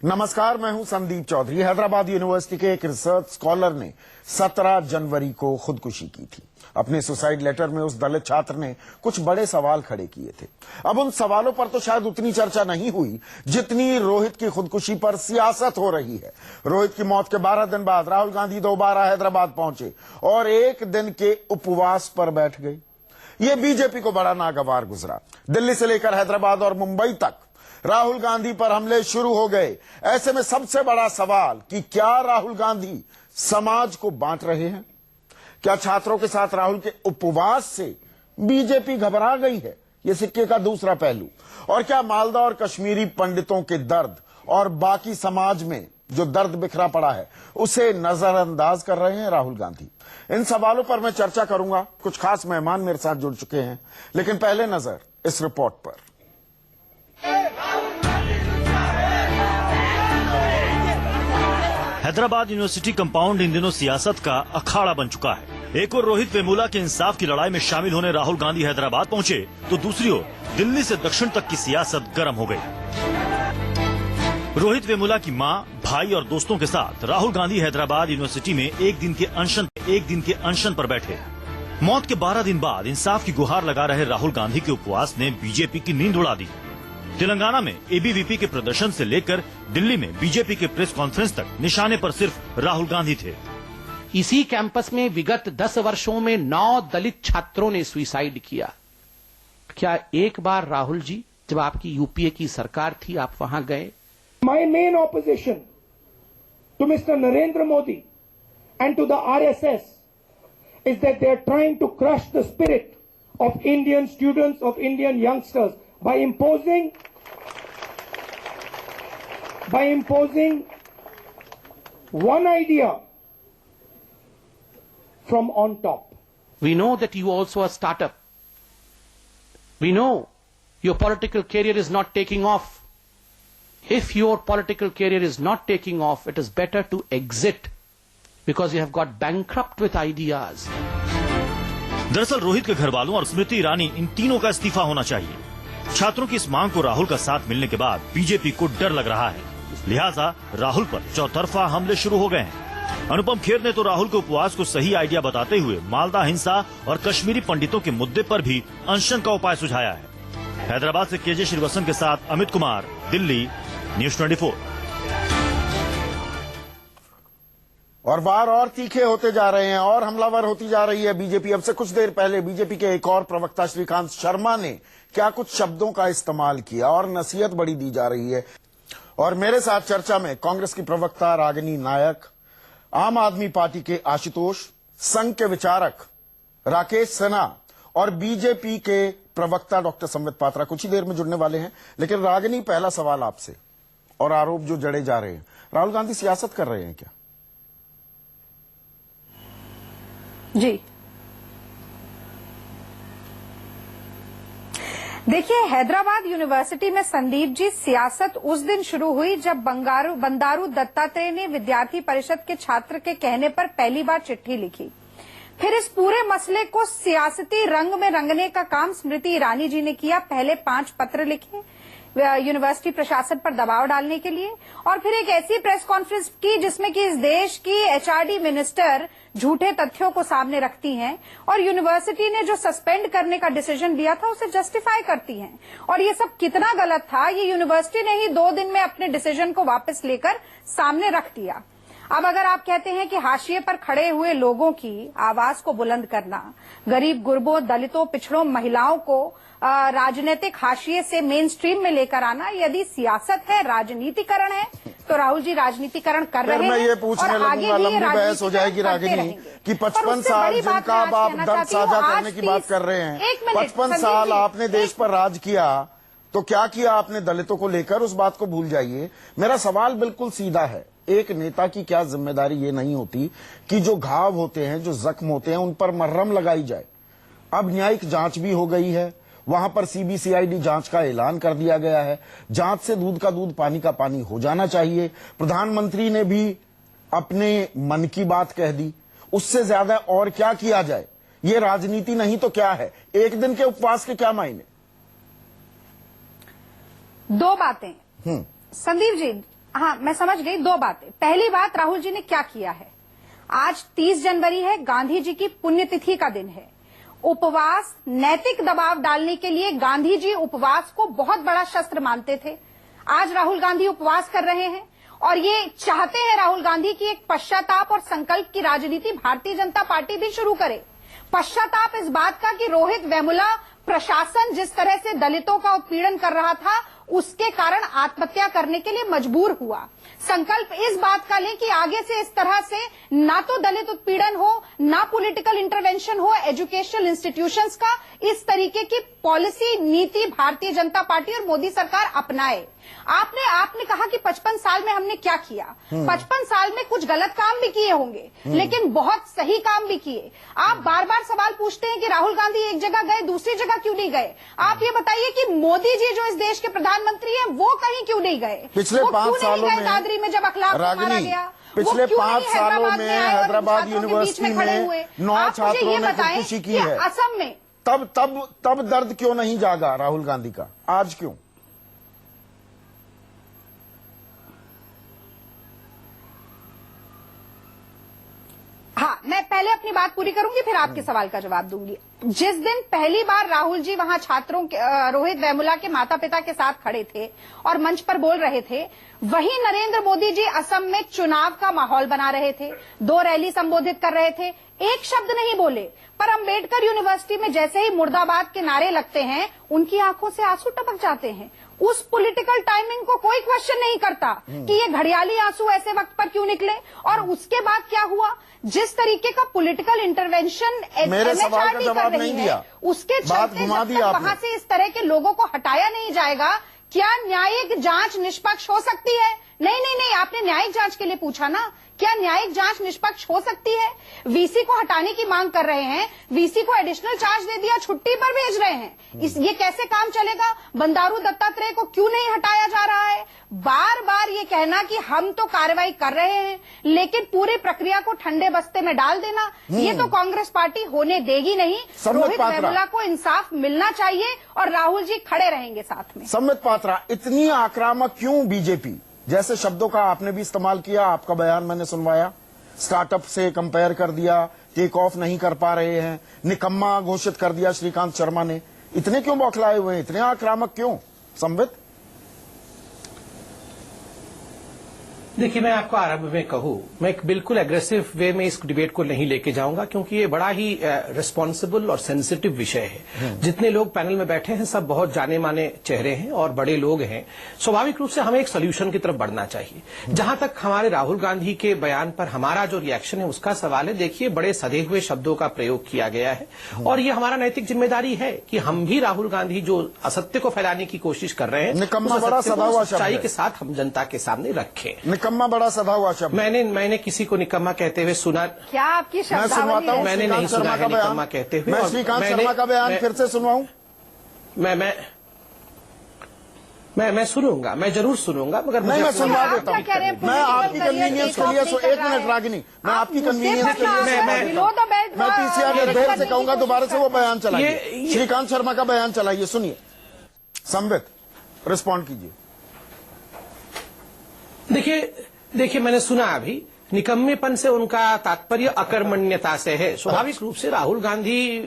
नमस्कार, मैं हूं संदीप चौधरी। हैदराबाद यूनिवर्सिटी के एक रिसर्च स्कॉलर ने 17 जनवरी को खुदकुशी की थी। अपने सुसाइड लेटर में उस दलित छात्र ने कुछ बड़े सवाल खड़े किए थे। अब उन सवालों पर तो शायद उतनी चर्चा नहीं हुई जितनी रोहित की खुदकुशी पर सियासत हो रही है। रोहित की मौत के 12 दिन बाद राहुल गांधी दोबारा हैदराबाद पहुंचे और एक दिन के उपवास पर बैठ गए। ये बीजेपी को बड़ा नागवार गुजरा। दिल्ली से लेकर हैदराबाद और मुंबई तक राहुल गांधी पर हमले शुरू हो गए। ऐसे में सबसे बड़ा सवाल कि क्या राहुल गांधी समाज को बांट रहे हैं? क्या छात्रों के साथ राहुल के उपवास से बीजेपी घबरा गई है? यह सिक्के का दूसरा पहलू। और क्या मालदा और कश्मीरी पंडितों के दर्द और बाकी समाज में जो दर्द बिखरा पड़ा है उसे नजरअंदाज कर रहे हैं राहुल गांधी? इन सवालों पर मैं चर्चा करूंगा। कुछ खास मेहमान मेरे साथ जुड़ चुके हैं, लेकिन पहले नजर इस रिपोर्ट पर। हैदराबाद यूनिवर्सिटी कंपाउंड इन दिनों सियासत का अखाड़ा बन चुका है। एक ओर रोहित वेमुला के इंसाफ की लड़ाई में शामिल होने राहुल गांधी हैदराबाद पहुंचे, तो दूसरी ओर दिल्ली से दक्षिण तक की सियासत गर्म हो गई। रोहित वेमुला की मां, भाई और दोस्तों के साथ राहुल गांधी हैदराबाद यूनिवर्सिटी में एक दिन के अनशन पर बैठे। मौत के 12 दिन बाद इंसाफ की गुहार लगा रहे राहुल गांधी के उपवास ने बीजेपी की नींद उड़ा दी। तेलंगाना में एबीवीपी के प्रदर्शन से लेकर दिल्ली में बीजेपी के प्रेस कॉन्फ्रेंस तक निशाने पर सिर्फ राहुल गांधी थे। इसी कैंपस में विगत 10 वर्षों में 9 दलित छात्रों ने सुसाइड किया। क्या एक बार राहुल जी, जब आपकी यूपीए की सरकार थी, आप वहां गए? My main opposition to Mr. Narendra Modi and to the RSS is that they are trying to crush the spirit of Indian students, of Indian youngsters by imposing one idea from on top. We know that you also a startup. We know your political career is not taking off. If your political career is not taking off, it is better to exit because you have got bankrupt with ideas. दरअसल रोहित के घर वालों और स्मृति ईरानी, इन तीनों का इस्तीफा होना चाहिए। छात्रों की इस मांग को राहुल का साथ मिलने के बाद बीजेपी को डर लग रहा है, लिहाजा राहुल पर चौतरफा हमले शुरू हो गए हैं। अनुपम खेर ने तो राहुल के उपवास को सही आइडिया बताते हुए मालदा हिंसा और कश्मीरी पंडितों के मुद्दे पर भी अनशन का उपाय सुझाया है। हैदराबाद से केजे श्रीवत्सन के साथ अमित कुमार, दिल्ली, न्यूज़ 24। और वार और तीखे होते जा रहे हैं और हमलावर होती जा रही है बीजेपी। अब से कुछ देर पहले बीजेपी के एक और प्रवक्ता श्रीकांत शर्मा ने क्या कुछ शब्दों का इस्तेमाल किया और नसीहत बड़ी दी जा रही है। और मेरे साथ चर्चा में कांग्रेस की प्रवक्ता रागिनी नायक, आम आदमी पार्टी के आशुतोष, संघ के विचारक राकेश सिन्हा और बीजेपी के प्रवक्ता डॉक्टर संबित पात्रा कुछ ही देर में जुड़ने वाले हैं। लेकिन रागिनी, पहला सवाल आपसे, और आरोप जो जड़े जा रहे हैं, राहुल गांधी सियासत कर रहे हैं क्या? जी देखिए, हैदराबाद यूनिवर्सिटी में संदीप जी, सियासत उस दिन शुरू हुई जब बंदारू दत्तात्रेय ने विद्यार्थी परिषद के छात्र के कहने पर पहली बार चिट्ठी लिखी। फिर इस पूरे मसले को सियासती रंग में रंगने का काम स्मृति ईरानी जी ने किया। पहले 5 पत्र लिखे यूनिवर्सिटी प्रशासन पर दबाव डालने के लिए, और फिर एक ऐसी प्रेस कॉन्फ्रेंस की जिसमें कि इस देश की एचआरडी मिनिस्टर झूठे तथ्यों को सामने रखती हैं और यूनिवर्सिटी ने जो सस्पेंड करने का डिसीजन लिया था उसे जस्टिफाई करती हैं। और ये सब कितना गलत था, ये यूनिवर्सिटी ने ही 2 दिन में अपने डिसीजन को वापस लेकर सामने रख दिया। अब अगर आप कहते हैं कि हाशिए पर खड़े हुए लोगों की आवाज को बुलंद करना, गरीब गुरबों, दलितों, पिछड़ों, महिलाओं को राजनीतिक हाशिए से मेन स्ट्रीम में लेकर आना, यदि सियासत है, राजनीतिकरण है, तो राहुल जी राजनीतिकन कर रहे हैं। मैं ये पूछने लगूंगा, लंबी बहस हो जाएगी रागिनी, कि 55 साल जिनका अब आप दर्द साझा करने की बात कर रहे हैं, 55 साल आपने देश पर राज किया, तो क्या किया आपने दलितों को लेकर? उस बात को भूल जाइए। मेरा सवाल बिल्कुल सीधा है, एक नेता की क्या जिम्मेदारी ये नहीं होती कि जो घाव होते हैं, जो जख्म होते हैं, उन पर मरहम लगाई जाए? अब न्यायिक जांच भी हो गई है, वहां पर सीबीसीआईडी जांच का ऐलान कर दिया गया है। जांच से दूध का दूध, पानी का पानी हो जाना चाहिए। प्रधानमंत्री ने भी अपने मन की बात कह दी। उससे ज्यादा और क्या किया जाए? ये राजनीति नहीं तो क्या है? एक दिन के उपवास के क्या मायने? 2 बातें। संदीप जी, हाँ, मैं समझ गई। दो बातें। पहली बात, राहुल जी ने क्या किया है। आज 30 जनवरी है, गांधी जी की पुण्यतिथि का दिन है। उपवास, नैतिक दबाव डालने के लिए गांधी जी उपवास को बहुत बड़ा शस्त्र मानते थे। आज राहुल गांधी उपवास कर रहे हैं और ये चाहते हैं राहुल गांधी की एक पश्चाताप और संकल्प की राजनीति भारतीय जनता पार्टी भी शुरू करे। पश्चाताप इस बात का कि रोहित वेमुला प्रशासन जिस तरह से दलितों का उत्पीड़न कर रहा था उसके कारण आत्महत्या करने के लिए मजबूर हुआ। संकल्प इस बात का लें कि आगे से इस तरह से ना तो दलित उत्पीड़न हो, ना पॉलिटिकल इंटरवेंशन हो एजुकेशनल इंस्टीट्यूशंस का। इस तरीके की पॉलिसी नीति भारतीय जनता पार्टी और मोदी सरकार अपनाए। आपने कहा कि 55 साल में हमने क्या किया। 55 साल में कुछ गलत काम भी किए होंगे, लेकिन बहुत सही काम भी किए। आप बार बार सवाल पूछते हैं कि राहुल गांधी एक जगह गए, दूसरी जगह क्यों नहीं गए। आप ये बताइए कि मोदी जी जो इस देश के प्रधानमंत्री हैं वो कहीं क्यों नहीं गए। पिछले 5 सालों में दादरी में जब अखलाक मारा गया, पिछले 5 सालों में हैदराबाद यूनिवर्सिटी में 9 छात्रों ने खुदकुशी की है। असम में तब दर्द क्यों नहीं जागा राहुल गांधी का, आज क्यों? हाँ, मैं पहले अपनी बात पूरी करूंगी, फिर आपके सवाल का जवाब दूंगी। जिस दिन पहली बार राहुल जी वहां छात्रों के रोहित वेमुला के माता पिता के साथ खड़े थे और मंच पर बोल रहे थे, वहीं नरेंद्र मोदी जी असम में चुनाव का माहौल बना रहे थे, 2 रैली संबोधित कर रहे थे, एक शब्द नहीं बोले। पर अंबेडकर यूनिवर्सिटी में जैसे ही मुर्दाबाद के नारे लगते हैं, उनकी आंखों से आंसू टपक जाते हैं। उस पॉलिटिकल टाइमिंग को कोई क्वेश्चन नहीं करता कि ये घड़ियाली आंसू ऐसे वक्त पर क्यों निकले। और उसके बाद क्या हुआ, जिस तरीके का पॉलिटिकल इंटरवेंशन मेरे सवाल का जवाब नहीं दिया, उसके चलते वहां से इस तरह के लोगों को हटाया नहीं जाएगा, क्या न्यायिक जांच निष्पक्ष हो सकती है? नहीं, आपने न्यायिक जांच के लिए पूछा ना, क्या न्यायिक जांच निष्पक्ष हो सकती है? वीसी को हटाने की मांग कर रहे हैं, वीसी को एडिशनल चार्ज दे दिया, छुट्टी पर भेज रहे हैं। ये कैसे काम चलेगा? बंडारू दत्तात्रेय को क्यों नहीं हटाया जा रहा है? बार बार ये कहना कि हम तो कार्रवाई कर रहे हैं, लेकिन पूरी प्रक्रिया को ठंडे बस्ते में डाल देना, ये तो कांग्रेस पार्टी होने देगी नहीं। रोहित वेमुला को इंसाफ मिलना चाहिए और राहुल जी खड़े रहेंगे साथ में। सम्बित पात्रा, इतनी आक्रामक क्यों बीजेपी? जैसे शब्दों का आपने भी इस्तेमाल किया, आपका बयान मैंने सुनवाया, स्टार्टअप से कंपेयर कर दिया, टेक ऑफ नहीं कर पा रहे हैं, निकम्मा घोषित कर दिया श्रीकांत शर्मा ने। इतने क्यों बौखलाए हुए हैं, इतने आक्रामक क्यों सम्बित? देखिए, मैं आपको आरंभ में कहूं, मैं बिल्कुल एग्रेसिव वे में इस डिबेट को नहीं लेके जाऊंगा, क्योंकि ये बड़ा ही रिस्पॉन्सिबल और सेंसिटिव विषय है। जितने लोग पैनल में बैठे हैं सब बहुत जाने माने चेहरे हैं और बड़े लोग हैं। स्वाभाविक रूप से हमें एक सोल्यूशन की तरफ बढ़ना चाहिए। जहां तक हमारे राहुल गांधी के बयान पर हमारा जो रिएक्शन है उसका सवाल है, देखिए बड़े सधे हुए शब्दों का प्रयोग किया गया है और ये हमारा नैतिक जिम्मेदारी है कि हम भी राहुल गांधी जो असत्य को फैलाने की कोशिश कर रहे हैं, निकम्मा बड़ा सदा हुआ शब्द सच्चाई के साथ हम जनता के सामने रखें। निकम्मा बड़ा सदा हुआ शब्द। मैंने किसी को निकम्मा कहते हुए सुना? क्या आपकी मैं सुनवाता हूं, मैंने नहीं सुना है निकम्मा कहते हुए। मैं श्रीकांत शर्मा का बयान फिर से सुनवाऊं? मैं सुनूंगा, मैं जरूर सुनूंगा, मगर मैं सुनवा देता हूं। मैं आपकी कन्वीनियंस के लिए 1 मिनट रागिनी, मैं आपकी कन्वीनियंस के लिए मैं पीसीआर निर्देश से कहूंगा दोबारा से वो बयान चलाइए, श्रीकांत शर्मा का बयान चलाइए, सुनिए। सम्बित, रिस्पॉन्ड कीजिए। देखिए मैंने सुना अभी, निकम्मेपन से उनका तात्पर्य अकर्मण्यता से है। स्वाभाविक रूप से राहुल गांधी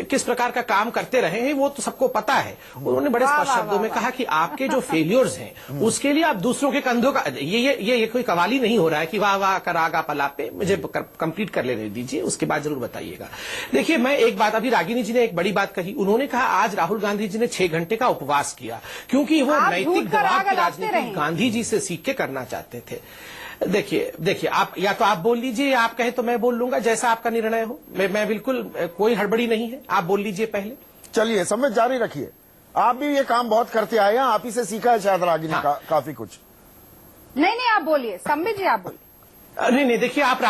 किस प्रकार का काम करते रहे हैं वो तो सबको पता है। उन्होंने बड़े स्पष्ट शब्दों में कहा कि आपके जो फेलियर्स हैं उसके लिए आप दूसरों के कंधों का, ये कोई कवाली नहीं हो रहा है कि वाह वाह करागा पलापे, मुझे कंप्लीट कर लेने दीजिए, उसके बाद जरूर बताइएगा। देखिए, मैं एक बात, अभी रागिनी जी ने एक बड़ी बात कही, उन्होंने कहा आज राहुल गांधी जी ने 6 घंटे का उपवास किया क्योंकि वो नैतिक दबाव की राजनीति गांधी जी से सीख के करना चाहते थे। देखिए आप या तो आप बोल लीजिए या आप कहें तो मैं बोल लूंगा, जैसा आपका निर्णय हो। मैं बिल्कुल, कोई हड़बड़ी नहीं है, आप बोल लीजिए पहले। चलिए, सम्बित जारी रखिए, आप भी ये काम बहुत करते आए हैं, आप ही से सीखा है शायद रागिनी हाँ। काफी कुछ। नहीं, आप बोलिए सम्बित जी, आप बोलिए। नहीं, देखिए आप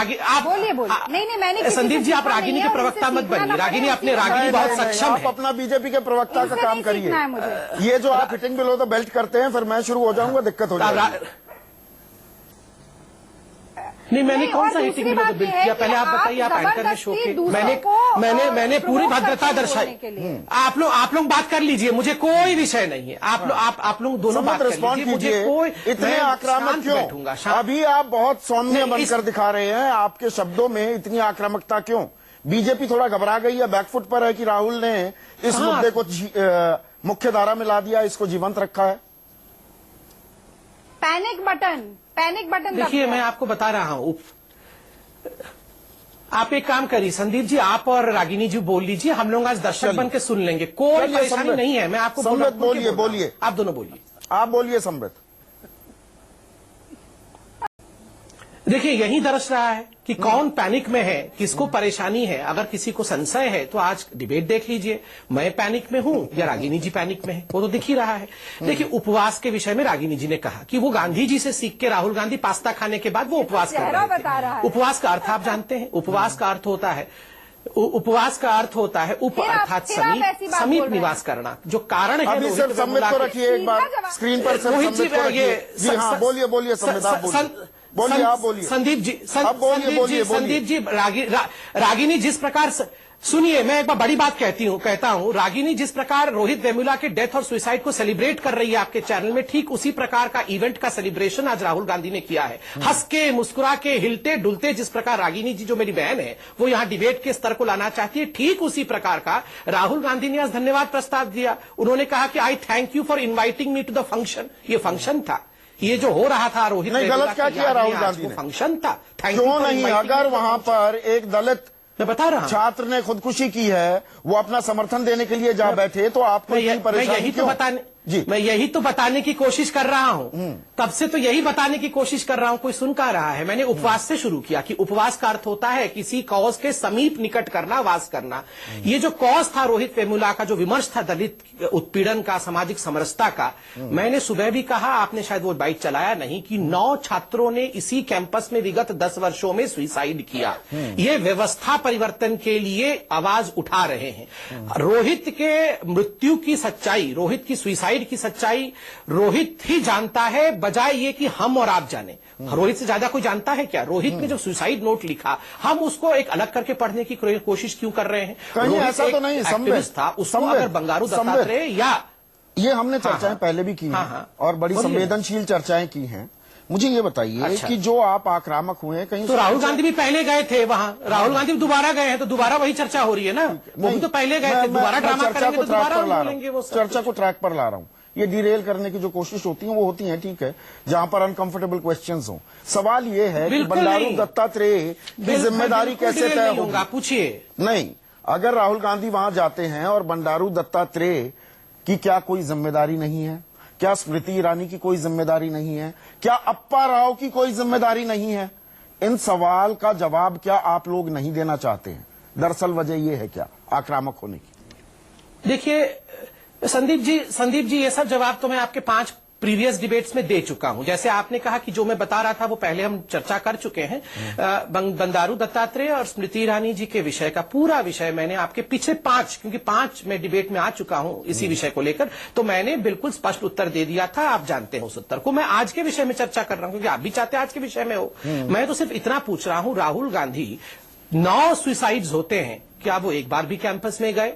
बोलिए। नहीं, मैंने संदीप जी, आप रागिनी के प्रवक्ता मत बनिए। रागिनी बहुत सक्षम है। आप अपना बीजेपी के प्रवक्ता का काम करिए। ये जो आप फिटिंग बिलो द बेल्ट करते हैं, फिर मैं शुरू हो जाऊंगा, दिक्कत हो जाएगी। नहीं, मैंने नहीं, कौन और सा दूसरी हिटिंग बात बिल ये है किया? कि पहले आप बताइए, आप एंकर में शो के मैंने पूरी भद्रता दर्शाई। आप लोग बात कर लीजिए, मुझे कोई विषय नहीं है। आप लोग दोनों बात कर लीजिए, मुझे कोई, इतने आक्रामक क्यों? बैठूंगा। अभी आप बहुत सौम्य बनकर दिखा रहे हैं, आपके शब्दों में इतनी आक्रामकता क्यों? बीजेपी थोड़ा घबरा गई है, बैकफुट पर है कि राहुल ने इस मुद्दे को मुख्य धारा में ला दिया, इसको जीवंत रखा है? पैनिक बटन देखिए, मैं आपको बता रहा हूं, आप एक काम करिए संदीप जी, आप और रागिनी जी बोल लीजिए, हम लोग आज दर्शक बन के सुन लेंगे, कोई परेशानी नहीं है। मैं आपको बोलिए, आप दोनों बोलिए। आप बोलिए संबित। देखिए, यही दर्श रहा है कि कौन पैनिक में है, किसको परेशानी है। अगर किसी को संशय है तो आज डिबेट देख लीजिए, मैं पैनिक में हूं या रागिनी जी पैनिक में है, वो तो दिख ही रहा है। देखिए, उपवास के विषय में रागिनी जी ने कहा कि वो गांधी जी से सीख के राहुल गांधी पास्ता खाने के बाद वो उपवास कर रहे थे। उपवास का अर्थ आप जानते हैं, उपवास का अर्थ होता है उप अर्थात समीप निवास करना। जो कारण है, अभी सिर्फ संबित को रखिए एक बार स्क्रीन पर, रोहित जी, जी हाँ, बोलिए संबित, आप बोलिए, आप बोलिए संदीप जी, रागिनी जिस प्रकार, सुनिए, मैं एक बार बड़ी बात कहता हूं, रागिनी जिस प्रकार रोहित वेमुला के डेथ और सुसाइड को सेलिब्रेट कर रही है आपके चैनल में, ठीक उसी प्रकार का इवेंट का सेलिब्रेशन आज राहुल गांधी ने किया है। हंस के, मुस्कुरा के, हिलते डुलते, जिस प्रकार रागिनी जी जो मेरी बहन है वो यहां डिबेट के स्तर को लाना चाहती है, ठीक उसी प्रकार का राहुल गांधी ने आज धन्यवाद प्रस्ताव दिया। उन्होंने कहा कि I thank you for inviting me to the function. ये फंक्शन था, ये जो हो रहा था रोहित, नहीं, गलत क्या किया राहुल गांधी ने? फंक्शन था। क्यों नहीं? अगर वहां पर एक दलित मैं बता रहा हूं, छात्र ने खुदकुशी की है, वो अपना समर्थन देने के लिए जा बैठे, तो आपको परेशानी क्यों? मैं यही तो बताने की कोशिश कर रहा हूं, तब से तो यही बताने की कोशिश कर रहा हूं, कोई सुन कहाँ रहा है। मैंने उपवास से शुरू किया कि उपवास का अर्थ होता है किसी कॉज के समीप निकट करना, वास करना। ये जो कॉज था रोहित वेमुला का, जो विमर्श था दलित उत्पीड़न का, सामाजिक समरसता का, मैंने सुबह भी कहा, आपने शायद वो बाइक चलाया नहीं, कि 9 छात्रों ने इसी कैंपस में विगत 10 वर्षों में सुसाइड किया। ये व्यवस्था परिवर्तन के लिए आवाज उठा रहे हैं। रोहित के मृत्यु की सच्चाई, रोहित की सुसाइड की सच्चाई रोहित ही जानता है, बजाय ये कि हम और आप जाने। रोहित से ज्यादा कोई जानता है क्या? रोहित ने जो सुसाइड नोट लिखा, हम उसको एक अलग करके पढ़ने की कोशिश क्यों कर रहे हैं? कहीं ऐसा तो नहीं था, उसको अगर बंगारू दत्तात्रेय या, ये हमने चर्चाएं पहले भी की हैं और बड़ी संवेदनशील चर्चाएं की हैं। मुझे ये बताइए कि जो आप आक्रामक हुए कहीं, तो राहुल गांधी भी पहले गए थे वहां, राहुल गांधी दोबारा गए हैं, तो दोबारा वही चर्चा हो रही है ना। वो भी तो पहले गए थे, दोबारा ड्रामा करेंगे तो दोबारा बोलेंगे वो। चर्चा को ट्रैक पर ला रहा हूं। ये डिरेल करने की जो कोशिश होती है वो होती है, ठीक है, जहां पर अनकंफर्टेबल क्वेश्चंस हो। सवाल ये है कि बंडारू दत्तात्रेय की जिम्मेदारी कैसे तय होगी? पूछिए। नहीं, अगर राहुल गांधी वहां जाते हैं और बंडारू दत्तात्रेय की क्या कोई जिम्मेदारी नहीं है? क्या स्मृति ईरानी की कोई जिम्मेदारी नहीं है? क्या अप्पा राव की कोई जिम्मेदारी नहीं है? इन सवाल का जवाब क्या आप लोग नहीं देना चाहते हैं? दरअसल वजह यह है क्या आक्रामक होने की? देखिए संदीप जी, ये सब जवाब तो मैं आपके 5 प्रीवियस डिबेट्स में दे चुका हूं। जैसे आपने कहा कि जो मैं बता रहा था वो पहले हम चर्चा कर चुके हैं। बंडारू दत्तात्रेय और स्मृति ईरानी जी के विषय का पूरा विषय मैंने आपके पीछे 5, क्योंकि 5 में डिबेट में आ चुका हूं इसी विषय को लेकर, तो मैंने बिल्कुल स्पष्ट उत्तर दे दिया था। आप जानते हैं उस उत्तर को। मैं आज के विषय में चर्चा कर रहा हूं क्योंकि आप भी चाहते हैं आज के विषय में हो। मैं तो सिर्फ इतना पूछ रहा हूं, राहुल गांधी 9 सुसाइड्स होते हैं, क्या वो एक बार भी कैंपस में गए?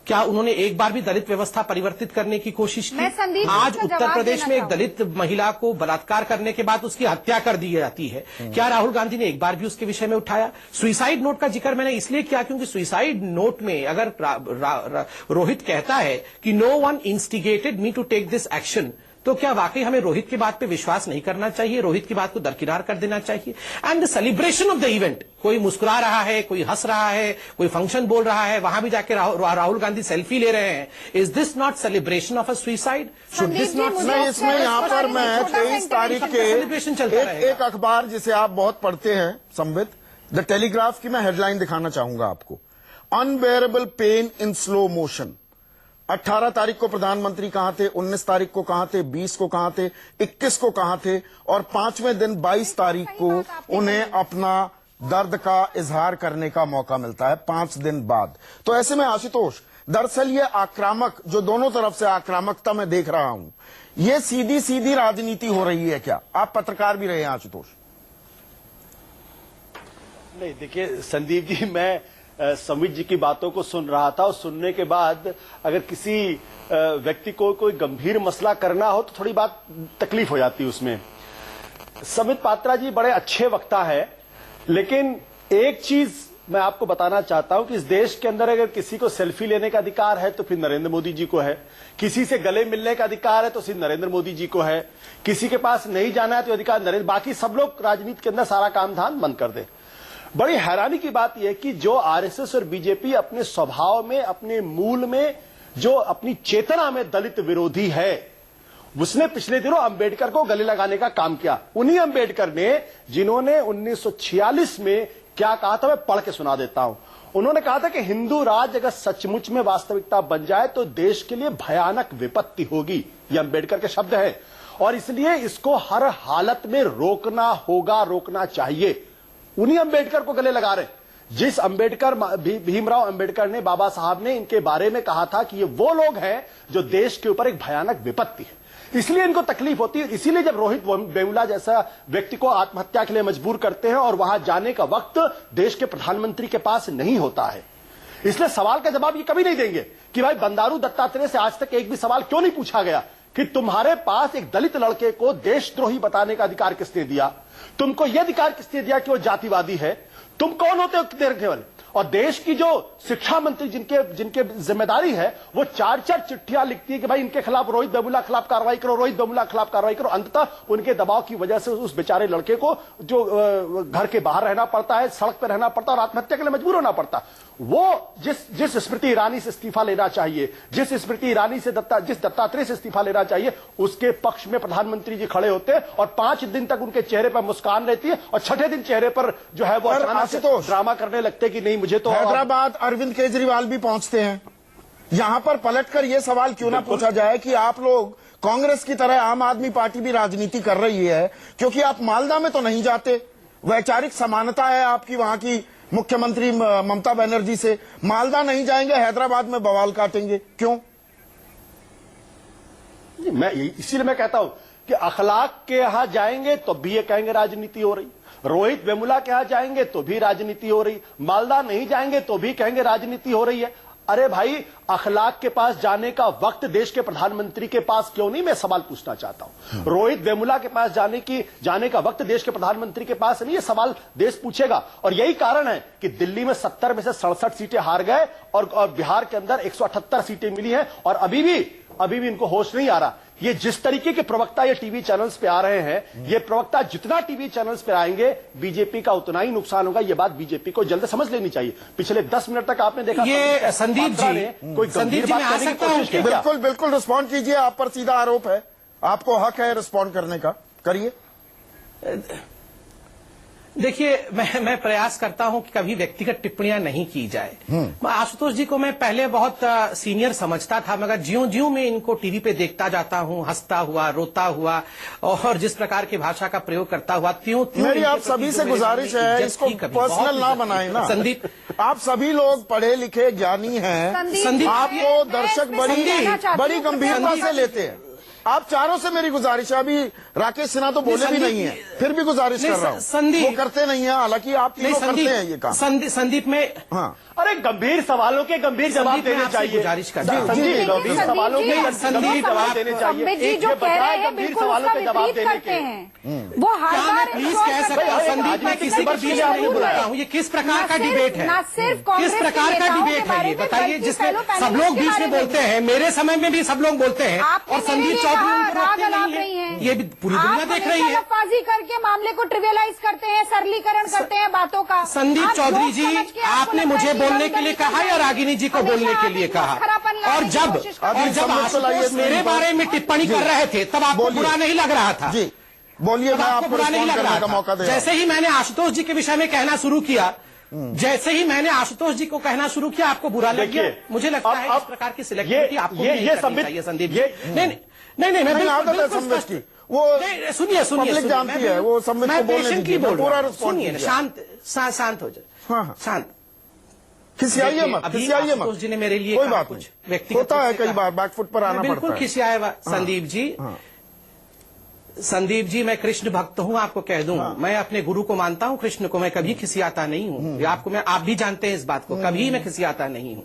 क्या उन्होंने एक बार भी दलित व्यवस्था परिवर्तित करने की कोशिश की? आज उत्तर प्रदेश में एक दलित महिला को बलात्कार करने के बाद उसकी हत्या कर दी जाती है, क्या राहुल गांधी ने एक बार भी उसके विषय में उठाया? सुसाइड नोट का जिक्र मैंने इसलिए किया क्योंकि सुसाइड नोट में अगर रोहित कहता है कि no one instigated me to take this action, तो क्या वाकई हमें रोहित की बात पे विश्वास नहीं करना चाहिए? रोहित की बात को दरकिनार कर देना चाहिए? And the celebration of the event, कोई मुस्कुरा रहा है, कोई हंस रहा है, कोई फंक्शन बोल रहा है, वहां भी जाके राहुल गांधी सेल्फी ले रहे हैं। Is this not celebration of a suicide? Should this not? इसमें यहाँ पर मैं 23 तारीख के सेलिब्रेशन चलता है। एक अखबार जिसे आप बहुत पढ़ते हैं संबित, द टेलीग्राफ की मैं हेडलाइन दिखाना चाहूंगा आपको। Unbearable pain in slow motion. 18 तारीख को प्रधानमंत्री कहां थे, 19 तारीख को कहां थे, 20 को कहां थे, 21 को कहां थे, और 5वें दिन 22 तारीख को उन्हें अपना दर्द का इजहार करने का मौका मिलता है 5 दिन बाद। तो ऐसे में आशुतोष, दरअसल ये आक्रामक, जो दोनों तरफ से आक्रामकता मैं देख रहा हूं, ये सीधी सीधी राजनीति हो रही है क्या? आप पत्रकार भी रहे हैं आशुतोष। नहीं, देखिए संदीप जी, मैं समित जी की बातों को सुन रहा था और सुनने के बाद अगर किसी व्यक्ति को कोई गंभीर मसला करना हो तो थोड़ी बात तकलीफ हो जाती है उसमें। समित पात्रा जी बड़े अच्छे वक्ता है, लेकिन एक चीज मैं आपको बताना चाहता हूं कि इस देश के अंदर अगर किसी को सेल्फी लेने का अधिकार है तो फिर नरेंद्र मोदी जी को है, किसी से गले मिलने का अधिकार है तो सिर्फ नरेंद्र मोदी जी को है, किसी के पास नहीं जाना है तो अधिकार नरेंद्र, बाकी सब लोग राजनीति के अंदर सारा काम धाम बंद कर दे। बड़ी हैरानी की बात यह कि जो आरएसएस और बीजेपी अपने स्वभाव में, अपने मूल में, जो अपनी चेतना में दलित विरोधी है, उसने पिछले दिनों अंबेडकर को गले लगाने का काम किया। उन्हीं अंबेडकर ने जिन्होंने 1946 में क्या कहा था, मैं पढ़ के सुना देता हूं। उन्होंने कहा था कि हिंदू राज अगर सचमुच में वास्तविकता बन जाए तो देश के लिए भयानक विपत्ति होगी। ये अंबेडकर के शब्द हैं और इसलिए इसको हर हालत में रोकना होगा, रोकना चाहिए। उन्हीं अंबेडकर को गले लगा रहे, जिस अंबेडकर, भीमराव अंबेडकर ने, बाबा साहब ने इनके बारे में कहा था कि ये वो लोग हैं जो देश के ऊपर एक भयानक विपत्ति है, इसलिए इनको तकलीफ होती है। इसीलिए जब रोहित वेमुला जैसा व्यक्ति को आत्महत्या के लिए मजबूर करते हैं और वहां जाने का वक्त देश के प्रधानमंत्री के पास नहीं होता है, इसलिए सवाल का जवाब ये कभी नहीं देंगे कि भाई बंडारू दत्तात्रेय से आज तक एक भी सवाल क्यों नहीं पूछा गया कि तुम्हारे पास एक दलित लड़के को देशद्रोही बताने का अधिकार किसने दिया, तुमको यह अधिकार किसने दिया कि वो जातिवादी है, तुम कौन होते हो देखने वाले। और देश की जो शिक्षा मंत्री जिनके जिम्मेदारी है, वो 4-4 चिट्ठियां लिखती है कि भाई इनके खिलाफ, रोहित वेमुला खिलाफ कार्रवाई करो, रोहित वेमुला खिलाफ कार्रवाई करो। अंततः उनके दबाव की वजह से उस बेचारे लड़के को जो घर के बाहर रहना पड़ता है, सड़क पर रहना पड़ता है और आत्महत्या के लिए मजबूर होना पड़ता। वो जिस स्मृति ईरानी से इस्तीफा लेना चाहिए, जिस स्मृति ईरानी से जिस दत्तात्रेय से इस्तीफा लेना चाहिए, उसके पक्ष में प्रधानमंत्री जी खड़े होते हैं और 5 दिन तक उनके चेहरे पर मुस्कान रहती है और छठे दिन चेहरे पर जो है वो अचानक से ड्रामा करने लगते कि नहीं मुझे तो। हैदराबाद अरविंद केजरीवाल भी पहुंचते हैं, यहां पर पलटकर यह सवाल क्यों ना पूछा जाए कि आप लोग कांग्रेस की तरह आम आदमी पार्टी भी राजनीति कर रही है, क्योंकि आप मालदा में तो नहीं जाते, वैचारिक समानता है आपकी वहां की मुख्यमंत्री ममता बनर्जी से, मालदा नहीं जाएंगे, हैदराबाद में बवाल काटेंगे, क्यों? मैं इसीलिए मैं कहता हूं कि अखलाक के यहां जाएंगे तो भी ये कहेंगे राजनीति हो रही, रोहित वेमुला के यहां जाएंगे तो भी राजनीति हो रही, मालदा नहीं जाएंगे तो भी कहेंगे राजनीति हो रही है। अरे भाई, अखलाक के पास जाने का वक्त देश के प्रधानमंत्री के पास क्यों नहीं, मैं सवाल पूछना चाहता हूं। रोहित वेमुला के पास जाने का वक्त देश के प्रधानमंत्री के पास नहीं, ये सवाल देश पूछेगा। और यही कारण है कि दिल्ली में 70 में से 67 सीटें हार गए और बिहार के अंदर 178 सीटें मिली हैं और अभी भी इनको होश नहीं आ रहा। ये जिस तरीके के प्रवक्ता ये टीवी चैनल्स पे आ रहे हैं, ये प्रवक्ता जितना टीवी चैनल्स पे आएंगे बीजेपी का उतना ही नुकसान होगा। ये बात बीजेपी को जल्द समझ लेनी चाहिए। पिछले 10 मिनट तक आपने देखा ये संदीप जी, कोई गंभीर बात करने की कोशिश की क्या? बिल्कुल रिस्पॉन्ड कीजिए, आप पर सीधा आरोप है, आपको हक है रिस्पॉन्ड करने का, करिए। देखिए, मैं प्रयास करता हूं कि कभी व्यक्तिगत टिप्पणियां नहीं की जाए। आशुतोष जी को मैं पहले बहुत सीनियर समझता था, मगर ज्यों-ज्यों मैं इनको टीवी पे देखता जाता हूं, हंसता हुआ, रोता हुआ और जिस प्रकार की भाषा का प्रयोग करता हुआ, त्यों मेरी आप सभी से गुजारिश है, इसको पर्सनल ना बनाए ना संदीप। आप सभी लोग पढ़े लिखे ज्ञानी हैं, संदीप, आपको दर्शक बड़ी गंभीरता से लेते हैं। आप चारों से मेरी गुजारिश है, अभी राकेश सिन्हा तो बोले भी नहीं है, फिर भी गुजारिश कर रहा हूं, संदीप वो करते नहीं है, हालांकि आप तीनों करते हैं ये काम। संदीप में, हाँ, अरे गंभीर सवालों के गंभीर जवाब देने चाहिए। गुजारिश करता हूं गंभीर सवालों के गंभीर जवाब देने चाहिए। जी जो कह रहे हैं बिल्कुल उसका विपरीत करते हैं। वो हर बार प्लीज कह सकता हूं संदीप, मैं किसी के बीच में नहीं बोलता हूं। ये किस प्रकार का डिबेट है, किस प्रकार का डिबेट है ये बताइए, जिसमें सब लोग बीच में बोलते हैं। मेरे समय में भी सब लोग बोलते हैं और संदीप चौधरी ये भी पूरी दुनिया देख रही है। लफाजी करके मामले को ट्रिवियलाइज करते हैं, सरलीकरण करते हैं बातों का। संदीप चौधरी जी, आपने मुझे बोलने के लिए कहा या रागिनी जी को बोलने के लिए कहा? और जब आशुतोष मेरे बारे में टिप्पणी कर रहे थे तब आपको बुरा नहीं लग रहा था? जी बोलिए, मैं आपको बुरा नहीं लग रहा का मौका था। दे। जैसे ही मैंने आशुतोष जी के विषय में कहना शुरू किया, जैसे ही मैंने आशुतोष जी को कहना शुरू किया, आपको बुरा लग गया। मुझे लगता है इस प्रकार की सिलेक्टिविटी आपको नहीं करनी चाहिए संदीप जी। नहीं, मैं बिल्कुल की वो सुनिए पब्लिक जानती है, वो सम्मित को बोलने दीजिए, पूरा रिस्पॉन्ड कीजिए। शांत हो जाए, शांत, खिसियाइए मत। आशुतोष जी ने मेरे लिए कोई बात नहीं, व्यक्तिगत होता है कई बार बैकफुट पर आना पड़ता है। बिल्कुल खिसियाए संदीप जी। संदीप जी, मैं कृष्ण भक्त हूँ, आपको कह दूं। मैं अपने गुरु को मानता हूँ, कृष्ण को। मैं कभी खिसियाता नहीं हूँ। आप भी जानते हैं इस बात को। कभी मैं खिसियाता नहीं हूँ।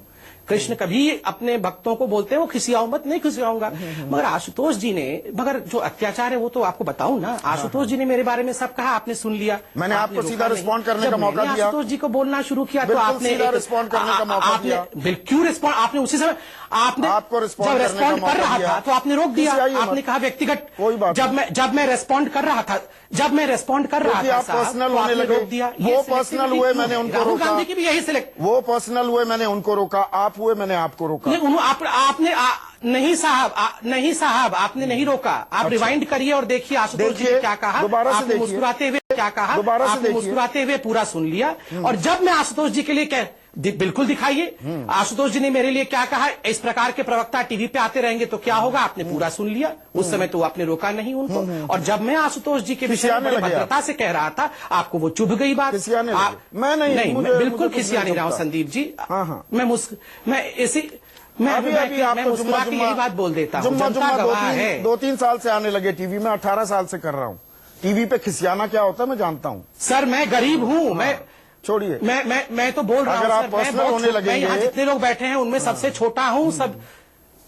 कृष्ण कभी अपने भक्तों को बोलते हैं वो खिसियाओ मत, नहीं खिसियाऊंगा। मगर आशुतोष जी ने, मगर जो अत्याचार है वो तो आपको बताऊं ना। आशुतोष जी ने मेरे बारे में सब कहा, आपने सुन लिया। मैंने आपको सीधा रिस्पॉन्ड करने का मौका दिया। आशुतोष जी को बोलना शुरू किया तो आपने सीधा रिस्पॉन्ड करने का मौका दिया। क्यों रिस्पॉन्ड? आपने उसी समय आपको रिस्पॉन्ड कर रहा था तो आपने रोक दिया। आपने कहा व्यक्तिगत, कोई बात जब मैं रिस्पॉन्ड कर रहा था, आप पर्सनल होने लगे, वो पर्सनल हुए, मैंने उनको रोका। गांधी की भी यही सिलेक्ट, वो पर्सनल हुए, मैंने उनको रोका। आप हुए, मैंने आपको रोका। आपने नहीं साहब, आपने नहीं रोका। आप रिवाइंड करिए और देखिए आशुतोष जी ने क्या कहा। दोबारा से देखिए, मुस्कुराते हुए क्या कहा, दोबारा से देखिए। मुस्कुराते हुए पूरा सुन लिया। और जब मैं आशुतोष जी के लिए बिल्कुल दिखाइए आशुतोष जी ने मेरे लिए क्या कहा। इस प्रकार के प्रवक्ता टीवी पे आते रहेंगे तो क्या होगा, आपने पूरा सुन लिया। उस समय तो आपने रोका नहीं उनको। और जब मैं आशुतोष जी के विषय में भद्रता से कह रहा था, आपको वो चुभ गई बात। मैं नहीं, मैं बिल्कुल खिसिया नहीं रहा हूं संदीप जी। मैं मुस्कुरा के यही बात बोल देता हूं। जनता गवाह है। 2-3 साल से आने लगे टीवी में, 18 साल से कर रहा हूं। टीवी पे खिसियाना क्या होता है मैं जानता हूं। सर मैं गरीब हूं। मैं छोड़िए, मैं तो बोल रहा हूं। अगर आप पर्सनल होने लगेंगे, यहाँ जितने लोग बैठे हैं उनमें सबसे छोटा हूं। सब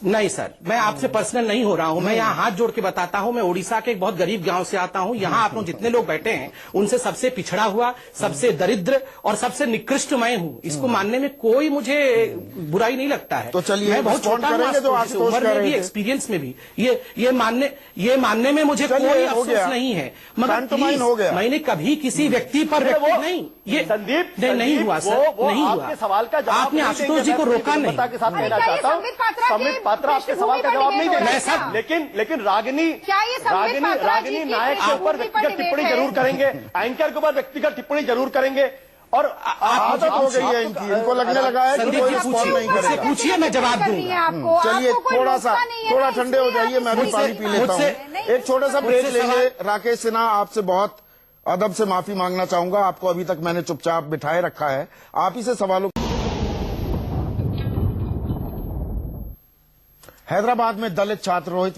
नहीं सर, मैं आपसे पर्सनल नहीं हो रहा हूं। मैं यहाँ हाथ जोड़ के बताता हूं, मैं ओडिशा के एक बहुत गरीब गांव से आता हूं। यहाँ आप लोग जितने लोग बैठे हैं उनसे सबसे पिछड़ा हुआ, सबसे दरिद्र और सबसे निकृष्ट मैं हूं। इसको मानने में कोई मुझे बुराई नहीं लगता है। तो चलिए, मैं बहुत छोटा हूं, उम्र में भी, एक्सपीरियंस में भी। ये मानने में मुझे कोई अफसोस नहीं है। मगर मैंने कभी किसी व्यक्ति पर नहीं, ये संदीप नहीं हुआ सर, नहीं हुआ। सवाल का जवाब आपने आशुतोष जी को रोका नहीं। के साथ कहना चाहता हूं, संबित पात्रा आपके सवाल का जवाब नहीं देंगे। लेकिन रागिनी नायक के ऊपर व्यक्तिगत टिप्पणी जरूर करेंगे, एंकर के ऊपर व्यक्तिगत टिप्पणी जरूर करेंगे। और आदत हो गई है इनकी, इनको लगने लगा है कि कोई रिस्पॉन्ड नहीं करेगा। पूछिए, मैं जवाब दूंगा। चलिए थोड़ा ठंडे हो जाइए, मैं भी पानी पी लेता हूँ। एक छोटा सा ब्रेक लेंगे। राकेश सिन्हा, आपसे बहुत अदब से माफी मांगना चाहूंगा। आपको अभी तक मैंने चुपचाप बिठाए रखा है। आप ही से सवालों। हैदराबाद में दलित छात्र रोहित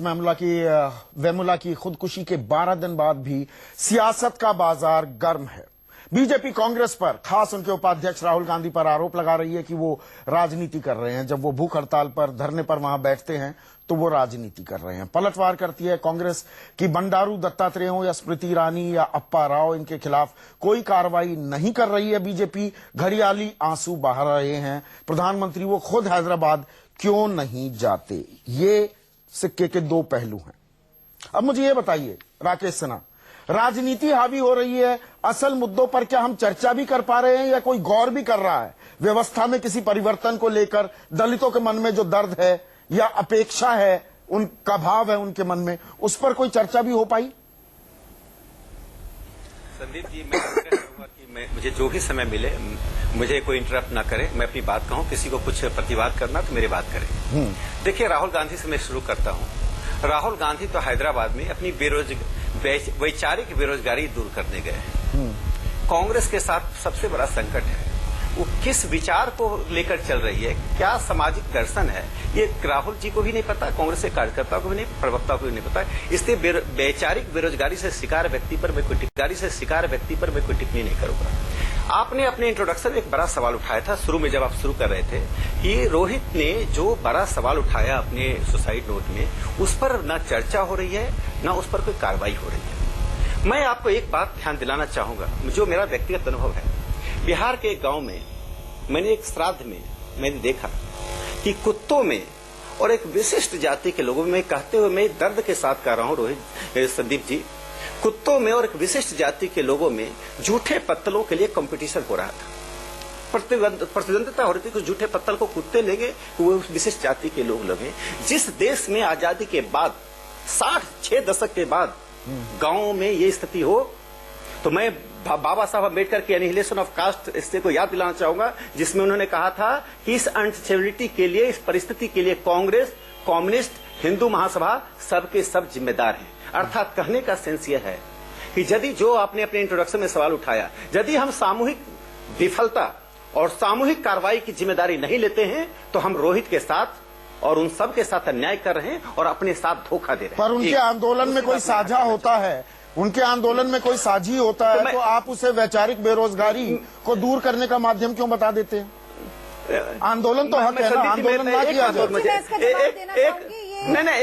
वेमुला की खुदकुशी के 12 दिन बाद भी सियासत का बाजार गर्म है। बीजेपी कांग्रेस पर, खास उनके उपाध्यक्ष राहुल गांधी पर आरोप लगा रही है कि वो राजनीति कर रहे हैं। जब वो भूख हड़ताल पर, धरने पर वहां बैठते हैं तो वो राजनीति कर रहे हैं। पलटवार करती है कांग्रेस की बंडारू दत्तात्रेय हो या स्मृति ईरानी या अप्पा राव, इनके खिलाफ कोई कार्रवाई नहीं कर रही है बीजेपी। घड़ियाली आंसू बहा रहे हैं प्रधानमंत्री, वो खुद हैदराबाद क्यों नहीं जाते। ये सिक्के के दो पहलू हैं। अब मुझे ये बताइए राकेश सिन्हा, राजनीति हावी हो रही है, असल मुद्दों पर क्या हम चर्चा भी कर पा रहे हैं या कोई गौर भी कर रहा है? व्यवस्था में किसी परिवर्तन को लेकर दलितों के मन में जो दर्द है या अपेक्षा है, उनका भाव है उनके मन में, उस पर कोई चर्चा भी हो पाई? संदीप जी, मैं कहूंगा कि मुझे जो भी समय मिले मुझे कोई इंटरप्ट ना करे, मैं अपनी बात कहूं। किसी को कुछ प्रतिवाद करना तो मेरी बात करें। देखिए, राहुल गांधी से मैं शुरू करता हूं। राहुल गांधी तो हैदराबाद में अपनी वैचारिक बेरोजगारी दूर करने गए हैं। कांग्रेस के साथ सबसे बड़ा संकट है वो किस विचार को लेकर चल रही है, क्या सामाजिक दर्शन है, ये राहुल जी को भी नहीं पता, कांग्रेस के कार्यकर्ताओं को भी नहीं, प्रवक्ता को भी नहीं पता। इसलिए वैचारिक बेरोजगारी से शिकार व्यक्ति पर मैं कोई टिप्पणी नहीं करूंगा। आपने अपने इंट्रोडक्शन में एक बड़ा सवाल उठाया था शुरू में, जब आप शुरू कर रहे थे कि रोहित ने जो बड़ा सवाल उठाया अपने सुसाइड नोट में, उस पर न चर्चा हो रही है न उस पर कोई कार्रवाई हो रही है। मैं आपको एक बात ध्यान दिलाना चाहूंगा, जो मेरा व्यक्तिगत अनुभव है। बिहार के एक गांव में मैंने एक श्राद्ध में मैंने देखा कि कुत्तों में और एक विशिष्ट जाति के लोगों में, कहते हुए मैं दर्द के साथ कह रहा हूं रोहित, संदीप जी, कुत्तों में और एक विशिष्ट जाति के लोगों में झूठे पत्तलों के लिए कंपटीशन हो रहा था। प्रतिद्वंदिता हो रही थी कि झूठे पत्तल को कुत्ते लेंगे, वो विशिष्ट जाति के लोग लेंगे। जिस देश में आजादी के बाद 66 दशक के बाद गांवों में ये स्थिति हो, तो मैं बाबा साहब अम्बेडकर की एनिहिलेशन ऑफ कास्ट इससे को याद दिलाना चाहूंगा, जिसमें उन्होंने कहा था कि इस अनस्टेबिलिटी के लिए, इस परिस्थिति के लिए कांग्रेस, कम्युनिस्ट, हिंदू महासभा सबके सब जिम्मेदार हैं। अर्थात कहने का सेंस यह है कि यदि जो आपने अपने इंट्रोडक्शन में सवाल उठाया, यदि हम सामूहिक विफलता और सामूहिक कार्रवाई की जिम्मेदारी नहीं लेते हैं तो हम रोहित के साथ और उन सब के साथ अन्याय कर रहे हैं और अपने साथ धोखा दे रहे हैं। पर उनके आंदोलन में कोई साझा होता है, उनके आंदोलन में कोई साझी होता है, तो आप उसे वैचारिक बेरोजगारी को दूर करने का माध्यम क्यों बता देते हैं? आंदोलन तो हक है ना, आंदोलन ना किया जाए। नहीं,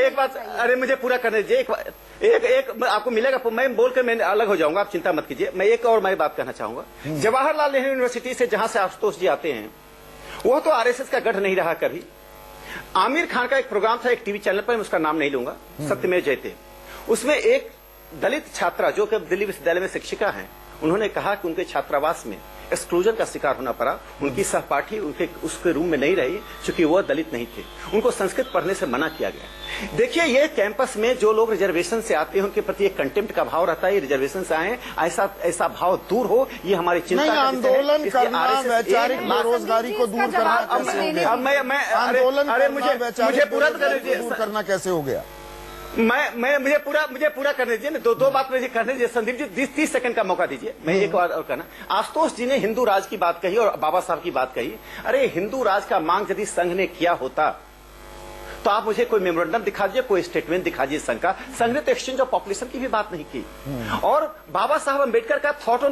एक बात, अरे मुझे पूरा करने दीजिए। एक आपको मिलेगा, मैं बोल कर मैं अलग हो जाऊंगा, आप चिंता मत कीजिए। मैं एक और मैं बात कहना चाहूंगा। जवाहरलाल नेहरू यूनिवर्सिटी से जहां से आशुतोष जी आते हैं, वो तो आरएसएस का गढ़ नहीं रहा कभी। आमिर खान का एक प्रोग्राम था एक टीवी चैनल पर, मैं उसका नाम नहीं लूंगा, सत्यमेव जयते। उसमें एक दलित छात्रा जो कि दिल्ली विश्वविद्यालय में शिक्षिका हैं, उन्होंने कहा कि उनके छात्रावास में एक्सक्लूजन का शिकार होना पड़ा। उनकी सहपाठी उसके रूम में नहीं रही क्योंकि वह दलित नहीं थे। उनको संस्कृत पढ़ने से मना किया गया। देखिए, ये कैंपस में जो लोग रिजर्वेशन से आते हैं उनके प्रति एक कंटेम्प्ट का भाव रहता है। ये रिजर्वेशन से आए, ऐसा भाव दूर हो, ये हमारी चिंता का विषय है। आंदोलन करना वैचारिक बेरोजगारी को दूर करना कैसे हो गया? आंदोलन मुझे पूरा दूर करना कैसे हो गया? मुझे पूरा करने दीजिए। दो बात मुझे करने दीजिए। संदीप जी 30 सेकंड का मौका दीजिए, मैं एक बार और कहना। आशुतोष जी ने हिंदू राज की बात कही और बाबा साहब की बात कही। अरे हिंदू राज का मांग यदि संघ ने किया होता तो आप मुझे कोई मेमोरेंडम दिखा दीजिए, कोई स्टेटमेंट दिखा दीजिए संघ का। संघ ने तो एक्सचेंज ऑफ पॉपुलेशन की भी बात नहीं की। और बाबा साहब अम्बेडकर का थॉट्स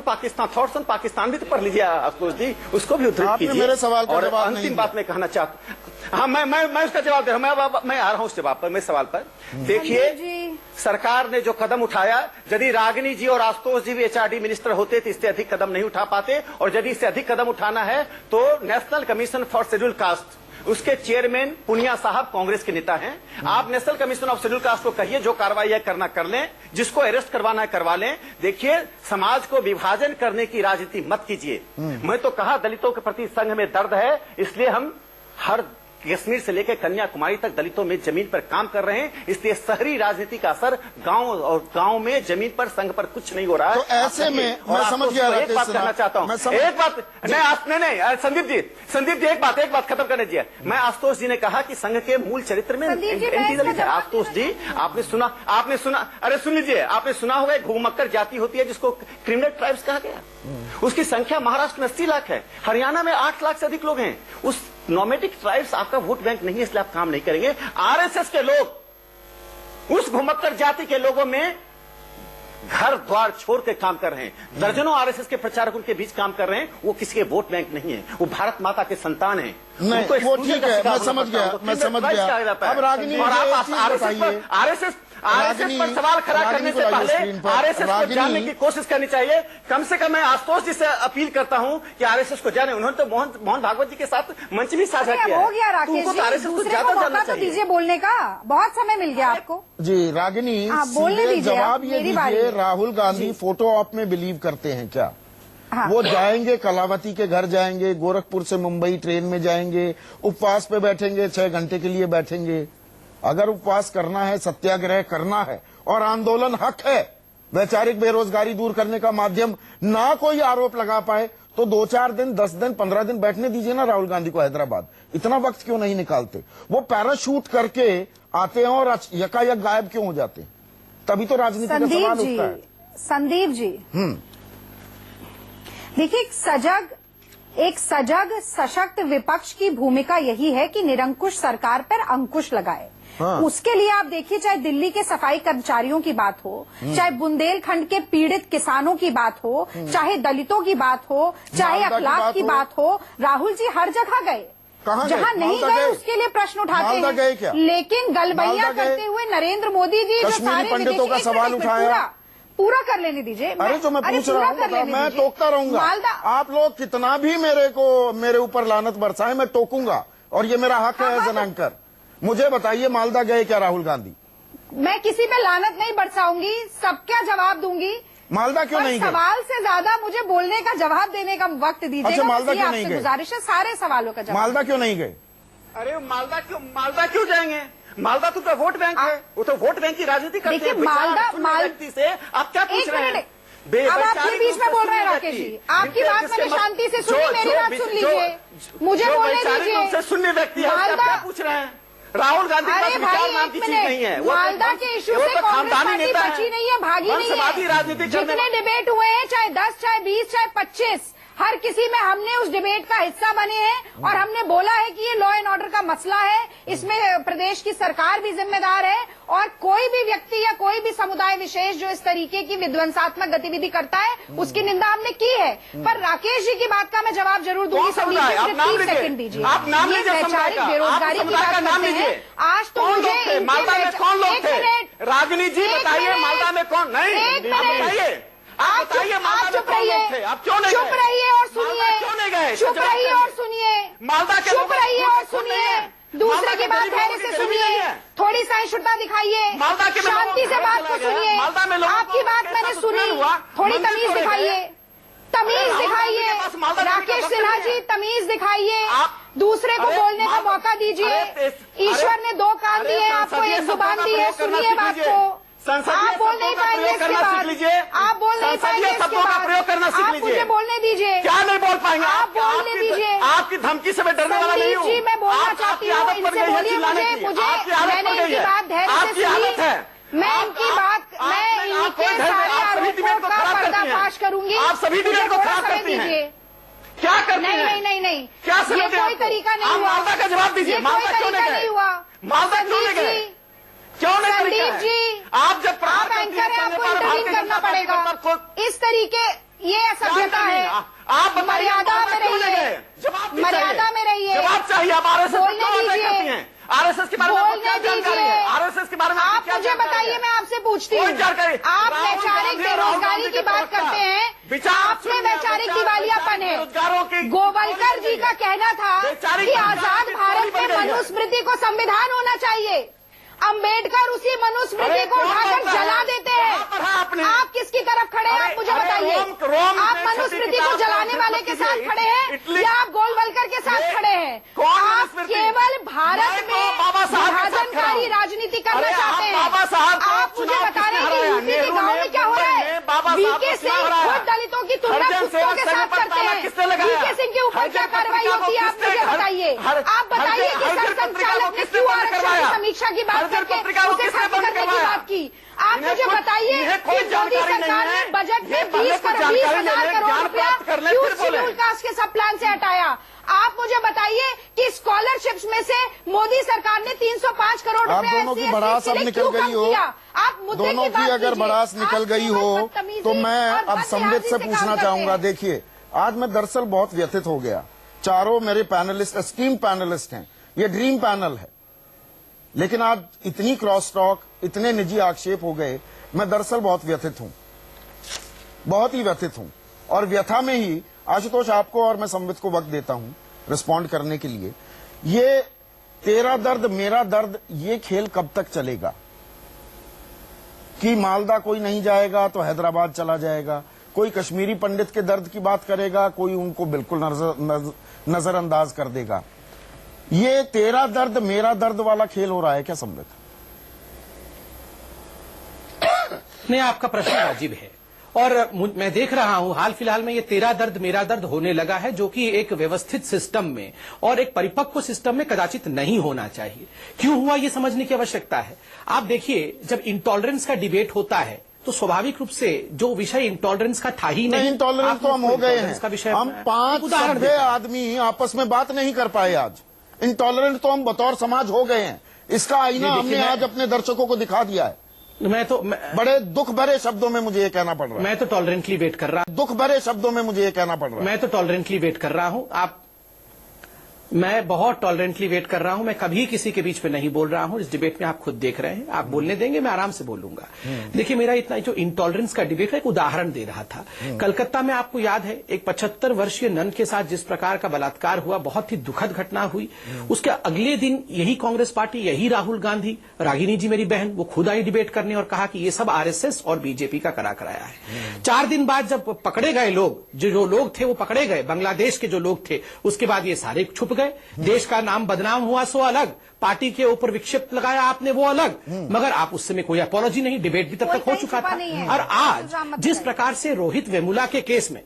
ऑन पाकिस्तान भी तो पढ़ लीजिए आशुतोष जी, उसको भी उद्धृत कीजिए। मेरे सवाल का और जवाब नहीं अंतिम बात मैं कहना चाहता हूं। हाँ, मैं उसका जवाब दे रहा हूं। मैं आ रहा हूं उस जवाब पर, मैं सवाल पर। देखिए, सरकार ने जो कदम उठाया, यदि रागिनी जी और आशुतोष जी भी एचआरडी मिनिस्टर होते तो इससे अधिक कदम नहीं उठा पाते। और यदि इससे अधिक कदम उठाना है तो national commission for schedule caste, उसके चेयरमैन पुनिया साहब कांग्रेस के नेता हैं। आप national commission of schedule caste को कहिए जो कार्रवाई है करना कर लें, जिसको अरेस्ट करवाना है करवा लें। देखिए, समाज को विभाजन करने की राजनीति मत कीजिए। मैं तो कहा दलितों के प्रति संघ में दर्द है, इसलिए हम हर कश्मीर से लेकर कन्याकुमारी तक दलितों में जमीन पर काम कर रहे हैं। इसलिए शहरी राजनीति का असर गांव में जमीन पर संघ पर कुछ नहीं हो रहा है। तो ऐसे में मैं समझ गया, एक बात कहना चाहता हूं, एक बात नहीं, संदीप जी एक बात खत्म करने दीजिए। मैं आशुतोष जी ने कहा कि संघ के मूल चरित्र में एंटी है। आशुतोष जी, आपने सुना, अरे सुन लीजिए, आपने सुना होगा घुमक्कर जाति होती है जिसको क्रिमिनल ट्राइब्स कहा गया। उसकी संख्या महाराष्ट्र में 80 लाख है, हरियाणा में 8 लाख से अधिक लोग हैं। उस नॉमेटिक ट्राइब्स आपका वोट बैंक नहीं है, इसलिए आप काम नहीं करेंगे। आरएसएस के लोग उस घुमक्कर जाति के लोगों में घर द्वार छोड़ के काम कर रहे हैं। दर्जनों आरएसएस के प्रचारक उनके बीच काम कर रहे हैं। वो किसी के वोट बैंक नहीं है, वो भारत माता के संतान हैं। नहीं, वो ठीक है, मैं समझ गया। अब रागिनी आरएसएस पर सवाल खड़ा करने से पहले आरएसएस को जानने की कोशिश करनी चाहिए। कम से कम मैं आशुतोष जी से अपील करता हूं कि आरएसएस को जाने। उन्होंने तो मोहन भागवत जी के साथ मंच भी साझा किया है। हो गया राकेश जी, आरएसएस को दूसरे को मौका तो दीजिए बोलने का, बहुत समय मिल गया आपको। जी रागिनी, बोलने जवाब ये दीजिए, राहुल गांधी फोटो ऑप में बिलीव करते हैं क्या? वो जाएंगे, कलावती के घर जाएंगे, गोरखपुर से मुंबई ट्रेन में जाएंगे, उपवास पे बैठेंगे, 6 घंटे के लिए बैठेंगे। अगर उपवास करना है, सत्याग्रह करना है और आंदोलन हक है, वैचारिक बेरोजगारी दूर करने का माध्यम ना कोई आरोप लगा पाए, तो 2-4 दिन, 10 दिन, 15 दिन बैठने दीजिए ना राहुल गांधी को हैदराबाद। इतना वक्त क्यों नहीं निकालते? वो पैराशूट करके आते हैं और यकायक गायब क्यों हो जाते हैं? तभी तो राजनीति का सवाल उठता है। संदीप जी, देखिए, एक सजग सशक्त विपक्ष की भूमिका यही है कि निरंकुश सरकार पर अंकुश लगाए। उसके लिए आप देखिए, चाहे दिल्ली के सफाई कर्मचारियों की बात हो, चाहे बुंदेलखंड के पीड़ित किसानों की बात हो, चाहे दलितों की बात हो, चाहे अखलाक की बात हो, राहुल जी हर जगह गए। जहां नहीं गए उसके लिए प्रश्न उठाते हैं, लेकिन गलबैया करते हुए नरेंद्र मोदी जी जो सारे पंडितों का सवाल उठाया, पूरा कर लेने दीजिए। अरे जो मैं पूछ रहा हूँ, मैं टोकता रहूंगा। आप लोग कितना भी मेरे ऊपर लानत बरसाएं, मैं टोकूंगा और ये मेरा हक है एज एन एंकर। मुझे बताइए, मालदा गए क्या राहुल गांधी? मैं किसी पे लानत नहीं बरसाऊंगी, सबका जवाब दूंगी। मालदा क्यों नहीं गए? सवाल से ज्यादा मुझे बोलने का, जवाब देने का वक्त दीजिएगा। अच्छा, मालदा क्यों नहीं गए? गुजारिश है सारे सवालों का जवाब। मालदा क्यों नहीं गए? अरे मालदा क्यों जाएंगे? मालदा तो वोट बैंक है, वो तो वोट बैंक की राजनीति करते हैं। व्यक्ति से आप क्या पूछ रहे हैं? अब आपके बीच में बोल रहे हैं राकेश जी, आपकी बात मैंने शांति से सुनी, मेरी बात सुन लीजिए, मुझे बोलने दीजिए। सुनने व्यक्ति क्या पूछ रहे हैं? राहुल गांधी का विचार नाम की चीज नहीं है। मालदा के इशू से कांग्रेस पार्टी बची नहीं है, भागी नहीं है। राजनीति जितने डिबेट हुए हैं, चाहे 10, चाहे 20, चाहे 25, हर किसी में हमने उस डिबेट का हिस्सा बने हैं और हमने बोला है कि ये लॉ एंड ऑर्डर का मसला है, इसमें प्रदेश की सरकार भी जिम्मेदार है और कोई भी व्यक्ति या कोई भी समुदाय विशेष जो इस तरीके की विध्वंसात्मक गतिविधि करता है उसकी निंदा हमने की है। पर राकेश जी की बात का मैं जवाब जरूर दूंगी। संदीप जी, 30 सेकंड दीजिए। आप नाम ये लीजिए, वैचारिक बेरोजगारी की बात करते हैं। आज तो मुझे मालदा में कौन लोग थे? रागिनी जी बताइए, मालदा में कौन? नहीं, आप बताइए, आप बताइए, मालदा में कौन लोग थे? आप क्यों नहीं गए? चुप रहिए और सुनिए। क्यों नहीं गए? चुप रहिए और सुनिए। मालदा के चुप रहिए और सुनिए। दूसरे की बात धैर्य से सुनिए, थोड़ी सहिष्णुता दिखाइए, शांति से बात को सुनिए। आपकी बात मैंने सुनी, थोड़ी तमीज दिखाइए, तमीज दिखाइए। राकेश सिन्हा जी, तमीज दिखाइए, दूसरे को बोलने का मौका दीजिए। ईश्वर ने 2 कान दिए, आपको 1 जुबान दी है, सुनिए बात को। आप बोल नहीं पाएंगे इसके बाद, आप बोल नहीं पाएंगे इसके बाद, प्रयोग करना सीख लीजिए। आप मुझे बोलने दीजिए। क्या नहीं बोल पाएंगे? आप बोलने दीजिए। आपकी धमकी से मैं डरने वाला नहीं हूँ। जी, मैं बोलना चाहती हूँ, इनसे बोलिए। मुझे मैंने इनकी बात धैर्य से सुनी, मैं इनकी बात, मैं इनके सारे आरोपों का पर्दाफाश करूंगी। आप सभी डिबेट को खराब करती हैं। क्या करती हैं? नहीं नहीं नहीं, क्या ये कोई तरीका नहीं हुआ। मालदा का जवाब दीजिए, मालदा क्यों नहीं हुआ? मालदा क्यों नहीं गए? क्यों नहीं? संदीप जी, आप जब आप एंकर हैं, आपको इंटरव्यू करना पड़ेगा। इस तरीके ये असभ्यता है। आप मर्यादा में रहिए, मर्यादा में रहिए। जवाब चाहिए। आप आरएसएस बोलने दीजिए, आरएसएस के बारे में क्या जानकारी है? आरएसएस के बारे में आप मुझे बताइए, मैं आपसे पूछती हूँ। आप वैचारिक बेरोजगारी की बात करते हैं, आप में वैचारिक दिवालियापन है। गोवलकर जी का कहना था कि आजाद भारत में मनुस्मृति को संविधान होना चाहिए। अंबेडकर उसी मनुस्मृति को उठाकर जला देते हैं। आप किसकी तरफ खड़े हैं? आप मुझे बताइए। आप मनुस्मृति को जलाने वाले के साथ खड़े हैं या आप गोलवलकर के साथ खड़े हैं? आप केवल भारत में विभाजनकारी राजनीति करना चाहते हैं। आप मुझे बता रहे हैं कि यूपी के गांव में क्या हो रहा है? वीके सिंह खुद दलितों की तुलना कुत्तों के साथ करते हैं। वीके सिंह के ऊपर क्या कार्रवाई होती है? आप मुझे बताइए। आप बताइए कि सरसंघचालक ने क्यों आरक्षण की समीक्षा की बात करके उसे खत्म करने की बात की? आप मुझे बताइए कि मोदी सरकार ने बजट में 20,000 करोड़ रुपया क्यों शेड्यूल कास्ट के सब प्लान से हटाया? आप मुझे बताइए कि स्कॉलरशिप्स में से मोदी सरकार ने 305 करोड़ रुपया आप दोनों की भड़ास अब निकल गई हो, दोनों की अगर भड़ास निकल गई हो तो मैं अब समृद्ध से पूछना चाहूंगा। देखिए, आज मैं दरअसल बहुत व्यथित हो गया। चारों मेरे पैनलिस्ट एस्टीम पैनलिस्ट हैं, ये ड्रीम पैनल है, लेकिन आज इतनी क्रॉस टॉक, इतने निजी आक्षेप हो गए। मैं दरअसल बहुत व्यथित हूं, बहुत ही व्यथित हूं। और व्यथा में ही आशुतोष आपको और मैं संवित को वक्त देता हूं रिस्पॉन्ड करने के लिए। ये तेरा दर्द मेरा दर्द, ये खेल कब तक चलेगा कि मालदा कोई नहीं जाएगा तो हैदराबाद चला जाएगा, कोई कश्मीरी पंडित के दर्द की बात करेगा, कोई उनको बिल्कुल नजरअंदाज कर देगा। ये तेरा दर्द मेरा दर्द वाला खेल हो रहा है क्या संवित? नहीं, आपका प्रश्न वाजिब है और मैं देख रहा हूं हाल फिलहाल में ये तेरा दर्द मेरा दर्द होने लगा है, जो कि एक व्यवस्थित सिस्टम में और एक परिपक्व सिस्टम में कदाचित नहीं होना चाहिए। क्यों हुआ ये समझने की आवश्यकता है। आप देखिए, जब इंटॉलरेंस का डिबेट होता है तो स्वाभाविक रूप से जो विषय इंटॉलरेंस का था ही नहीं, इंटॉलरेंस तो हम हो गए हैं। हम 5 सभ्य आदमी आपस में बात नहीं कर पाए। आज इंटॉलरेंट तो हम बतौर समाज हो गए हैं। इसका आईना हमने आज अपने दर्शकों को दिखा दिया है। बड़े दुख भरे शब्दों में मुझे ये कहना पड़ रहा है। मैं तो टॉलरेंटली वेट कर रहा हूं। दुख भरे शब्दों में मुझे ये कहना पड़ रहा है। मैं तो टॉलरेंटली वेट कर रहा हूं। मैं बहुत टॉलरेंटली वेट कर रहा हूं। मैं कभी किसी के बीच में नहीं बोल रहा हूं। इस डिबेट में आप खुद देख रहे हैं। आप बोलने देंगे, मैं आराम से बोलूंगा। देखिए, मेरा इतना जो इंटॉलरेंस का डिबेट है, एक उदाहरण दे रहा था। कलकत्ता में आपको याद है, एक 75 वर्षीय नन के साथ जिस प्रकार का बलात्कार हुआ, बहुत ही दुखद घटना हुई। उसके अगले दिन यही कांग्रेस पार्टी, यही राहुल गांधी, रागिनी जी मेरी बहन, वो खुद आई डिबेट करने और कहा कि ये सब आरएसएस और बीजेपी का करा कराया है। 4 दिन बाद जब पकड़े गए लोग, जो लोग थे वो पकड़े गए, बांग्लादेश के जो लोग थे, उसके बाद ये सारे छुप गए। देश का नाम बदनाम हुआ सो अलग, पार्टी के ऊपर विक्षेप लगाया आपने वो अलग, मगर आप उस समय कोई अपॉलॉजी नहीं, डिबेट भी तब तक हो चुका था। और आज जिस प्रकार से रोहित वेमुला के केस में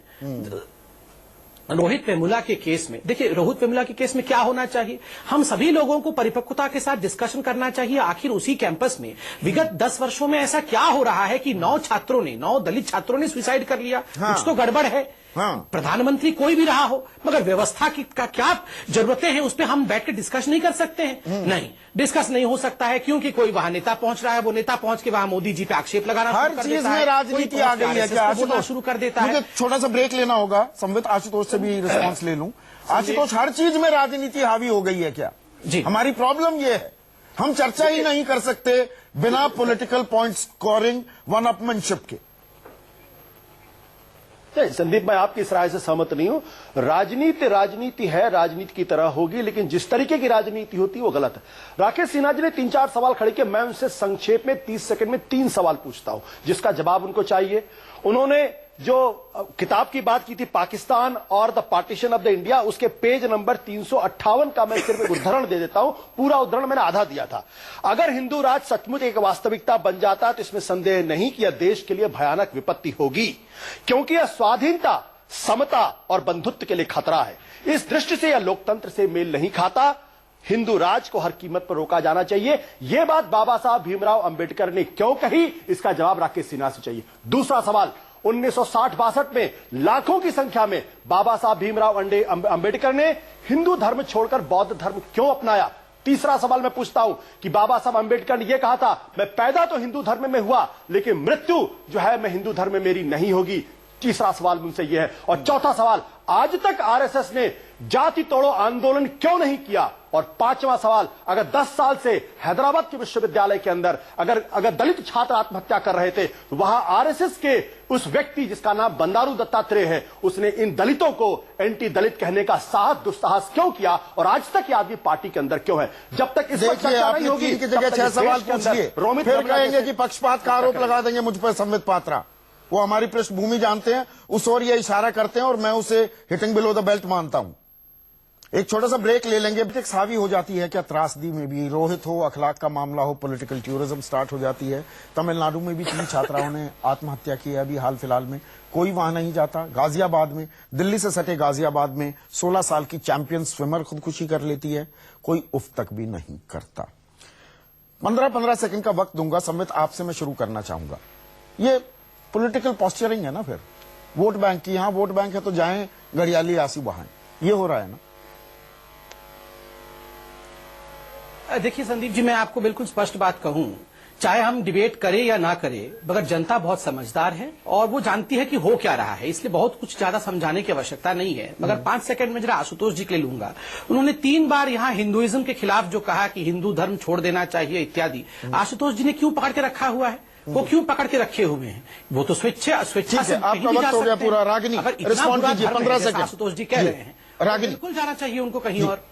देखिए, रोहित वेमुला के केस में क्या होना चाहिए, हम सभी लोगों को परिपक्वता के साथ डिस्कशन करना चाहिए। आखिर उसी कैंपस में विगत 10 वर्षों में ऐसा क्या हो रहा है कि 9 दलित छात्रों ने सुसाइड कर लिया। कुछ तो गड़बड़ है। हाँ। प्रधानमंत्री कोई भी रहा हो, मगर व्यवस्था की का क्या जरूरतें हैं उस पर हम बैठ के डिस्कस नहीं कर सकते हैं। नहीं, डिस्कस नहीं हो सकता है, क्योंकि कोई वहां नेता पहुंच रहा है, वो नेता पहुंच के वहां मोदी जी पे आक्षेप लगाना हर चीज में राजनीति आ गई है क्या? आशुतोष शुरू कर देता है। मुझे छोटा सा ब्रेक लेना होगा, संबित आशुतोष से भी रिस्पॉन्स ले लूं। आशुतोष, हर चीज में राजनीति हावी हो गई है क्या? जी, हमारी प्रॉब्लम ये है, हम चर्चा ही नहीं कर सकते बिना political point scoring, one upmanship के। संदीप, मैं आपकी इस राय से सहमत नहीं हूं। राजनीति है, राजनीति की तरह होगी, लेकिन जिस तरीके की राजनीति होती है वो गलत है। राकेश सिन्हा जी ने 3-4 सवाल खड़े किए, मैं उनसे संक्षेप में 30 सेकंड में 3 सवाल पूछता हूं जिसका जवाब उनको चाहिए। उन्होंने जो किताब की बात की थी, पाकिस्तान और the partition of the India, उसके पेज नंबर 358 का मैं सिर्फ उदाहरण दे देता हूं, पूरा उदाहरण मैंने आधा दिया था। अगर हिंदू राज सचमुच एक वास्तविकता बन जाता तो इसमें संदेह नहीं कि यह देश के लिए भयानक विपत्ति होगी, क्योंकि यह स्वाधीनता, समता और बंधुत्व के लिए खतरा है। इस दृष्टि से यह लोकतंत्र से मेल नहीं खाता। हिंदू राज को हर कीमत पर रोका जाना चाहिए। यह बात बाबा साहब भीमराव अंबेडकर ने क्यों कही, इसका जवाब राकेश सिन्हा से चाहिए। दूसरा सवाल, 1960-62 में लाखों की संख्या में बाबा साहब भीमराव अंबेडकर ने हिंदू धर्म छोड़कर बौद्ध धर्म क्यों अपनाया? तीसरा सवाल मैं पूछता हूं कि बाबा साहब अंबेडकर ने यह कहा था, मैं पैदा तो हिंदू धर्म में हुआ, लेकिन मृत्यु जो है मैं हिंदू धर्म में मेरी नहीं होगी। तीसरा सवाल मुझसे यह है। और चौथा सवाल, आज तक आरएसएस ने जाति तोड़ो आंदोलन क्यों नहीं किया? और पांचवा सवाल, अगर 10 साल से हैदराबाद के विश्वविद्यालय के अंदर अगर दलित छात्र आत्महत्या कर रहे थे, तो वहां आरएसएस के उस व्यक्ति जिसका नाम बंदारू दत्तात्रेय है, उसने इन दलितों को एंटी दलित कहने का साहस दुस्साहस क्यों किया? और आज तक ये आदमी पार्टी के अंदर क्यों है? जब तक इस पर चर्चा नहीं होगी, की जगह 6 सवाल पूछिए, फिर कहेंगे कि पक्षपात का आरोप लगा देंगे मुझ पर संबित पात्रा। वो हमारी पृष्ठभूमि जानते हैं, उस ओर ये इशारा करते हैं और मैं उसे हिटिंग बिलो द बेल्ट मानता हूं। एक छोटा सा ब्रेक ले लेंगे। पॉलिटिक्स हावी हो जाती है क्या त्रासदी में भी? रोहित हो, अखलाक का मामला हो, पॉलिटिकल टूरिज्म स्टार्ट हो जाती है। तमिलनाडु में भी 3 छात्राओं ने आत्महत्या की है अभी हाल फिलहाल में, कोई वहां नहीं जाता। गाजियाबाद में, दिल्ली से सटे गाजियाबाद में 16 साल की चैंपियन स्विमर खुदकुशी कर लेती है, कोई उफ तक भी नहीं करता। 15-15 सेकंड का वक्त दूंगा। संबित, आपसे मैं शुरू करना चाहूंगा। ये पॉलिटिकल पॉस्चरिंग है ना, फिर वोट बैंक की। यहां वोट बैंक है तो जाएं घड़ियाली आंसू बहाएं, ये हो रहा है ना? देखिए संदीप जी, मैं आपको बिल्कुल स्पष्ट बात कहूं, चाहे हम डिबेट करें या ना करें, मगर जनता बहुत समझदार है और वो जानती है कि हो क्या रहा है, इसलिए बहुत कुछ ज्यादा समझाने की आवश्यकता नहीं है। मगर 5 सेकंड में जरा आशुतोष जी के लिए लूंगा। उन्होंने 3 बार यहाँ हिंदुइज्म के खिलाफ जो कहा कि हिंदू धर्म छोड़ देना चाहिए इत्यादि, आशुतोष जी ने क्यों पकड़ के रखा हुआ है? वो क्यों पकड़ के रखे हुए हैं? वो तो स्वेच्छा से आपका वक्त हो गया पूरा। रागिनी, रिस्पॉन्ड कीजिए, 15 सेकंड। आशुतोष जी कह रहे हैं, रागिनी, बिल्कुल जाना चाहिए उनको कहीं और।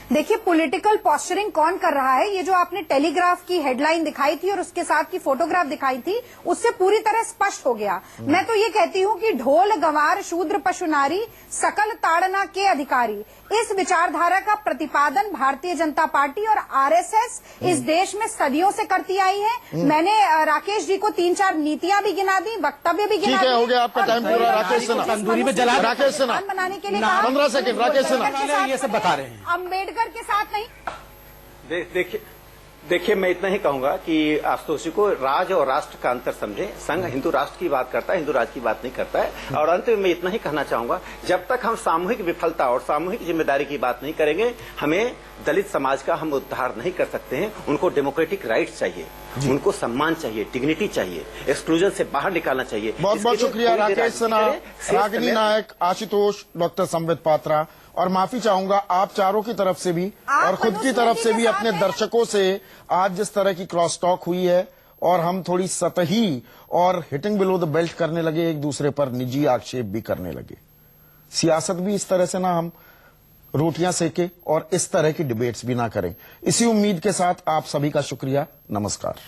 देखिए, पॉलिटिकल पॉस्चरिंग कौन कर रहा है, ये जो आपने टेलीग्राफ की हेडलाइन दिखाई थी और उसके साथ की फोटोग्राफ दिखाई थी, उससे पूरी तरह स्पष्ट हो गया। मैं तो ये कहती हूँ कि ढोल गंवार शूद्र पशु नारी सकल ताड़ना के अधिकारी, इस विचारधारा का प्रतिपादन भारतीय जनता पार्टी और आरएसएस इस देश में सदियों से करती आई है। मैंने राकेश जी को 3-4 नीतियां भी गिना दी, वक्तव्य भी गिना दी। हो गया आपका टाइम पूरा। राकेश सिन्हा, तंदूरी में जला राकेश सिन्हा बनाने के लिए कहा। 15 सेकंड। राकेश सिन्हा, ये सब बता रहे हैं, अम्बेडकर के साथ नहीं। देखिए मैं इतना ही कहूंगा कि आशुतोष जी को राज और राष्ट्र का अंतर समझे। संघ हिंदू राष्ट्र की बात करता है, हिंदू राज की बात नहीं करता है। और अंत में मैं इतना ही कहना चाहूंगा, जब तक हम सामूहिक विफलता और सामूहिक जिम्मेदारी की बात नहीं करेंगे, हमें दलित समाज का हम उद्धार नहीं कर सकते हैं। उनको डेमोक्रेटिक राइट्स चाहिए, उनको सम्मान चाहिए, डिग्निटी चाहिए, एक्सक्लूजन से बाहर निकालना चाहिए। बहुत बहुत शुक्रिया राकेश सिन्हा, रागिनी नायक, आशुतोष, डॉक्टर संबित पात्रा। और माफी चाहूंगा आप चारों की तरफ से भी और खुद की तरफ से भी, अपने दर्शकों से। आज जिस तरह की क्रॉस टॉक हुई है और हम थोड़ी सतही और हिटिंग बिलो द बेल्ट करने लगे, एक दूसरे पर निजी आक्षेप भी करने लगे। सियासत भी इस तरह से ना हम रोटियां सेके और इस तरह की डिबेट्स भी ना करें। इसी उम्मीद के साथ आप सभी का शुक्रिया। नमस्कार।